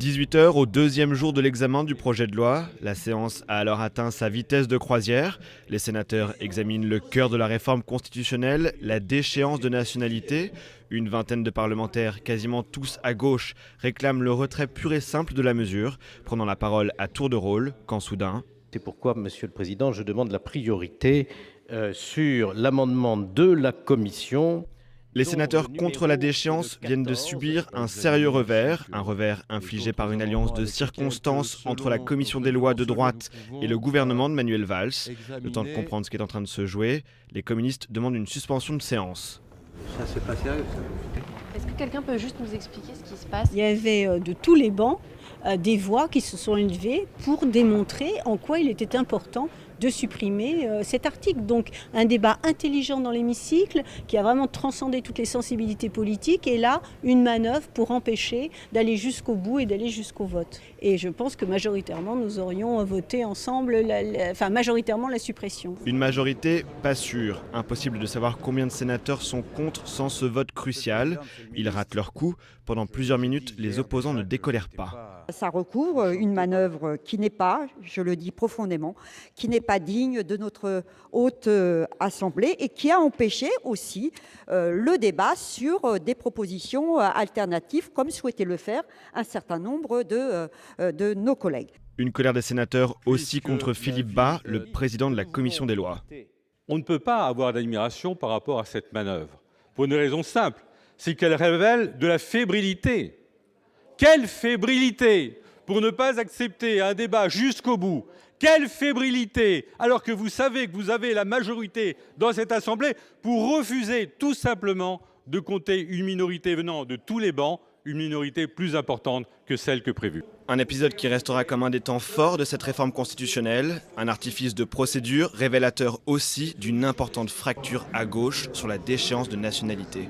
18h au deuxième jour de l'examen du projet de loi. La séance a alors atteint sa vitesse de croisière. Les sénateurs examinent le cœur de la réforme constitutionnelle, la déchéance de nationalité. Une vingtaine de parlementaires, quasiment tous à gauche, réclament le retrait pur et simple de la mesure, prenant la parole à tour de rôle, quand soudain... C'est pourquoi, Monsieur le Président, je demande la priorité sur l'amendement de la Commission. Les sénateurs contre la déchéance viennent de subir un sérieux revers, un revers infligé par une alliance de circonstances entre la commission des lois de droite et le gouvernement de Manuel Valls. Le temps de comprendre ce qui est en train de se jouer, les communistes demandent une suspension de séance. Ça, c'est pas sérieux, ça. Est-ce que quelqu'un peut juste nous expliquer ce qui se passe ? Il y avait de tous les bancs des voix qui se sont élevées pour démontrer en quoi il était important de supprimer cet article. Donc un débat intelligent dans l'hémicycle qui a vraiment transcendé toutes les sensibilités politiques et là une manœuvre pour empêcher d'aller jusqu'au bout et d'aller jusqu'au vote. Et je pense que majoritairement nous aurions voté ensemble, majoritairement la suppression. Une majorité pas sûre. Impossible de savoir combien de sénateurs sont contre sans ce vote crucial. Ils ratent leur coup. Pendant plusieurs minutes, les opposants ne décolèrent pas. Ça recouvre une manœuvre qui n'est pas, je le dis profondément, qui n'est pas digne de notre haute assemblée et qui a empêché aussi le débat sur des propositions alternatives comme souhaitait le faire un certain nombre de nos collègues. Une colère des sénateurs aussi contre Philippe Bas, le président de la commission des lois. On ne peut pas avoir d'admiration par rapport à cette manœuvre, pour une raison simple, c'est qu'elle révèle de la fébrilité. Quelle fébrilité pour ne pas accepter un débat jusqu'au bout. Quelle fébrilité, alors que vous savez que vous avez la majorité dans cette Assemblée pour refuser tout simplement de compter une minorité venant de tous les bancs, une minorité plus importante que celle que prévue. Un épisode qui restera comme un des temps forts de cette réforme constitutionnelle, un artifice de procédure révélateur aussi d'une importante fracture à gauche sur la déchéance de nationalité.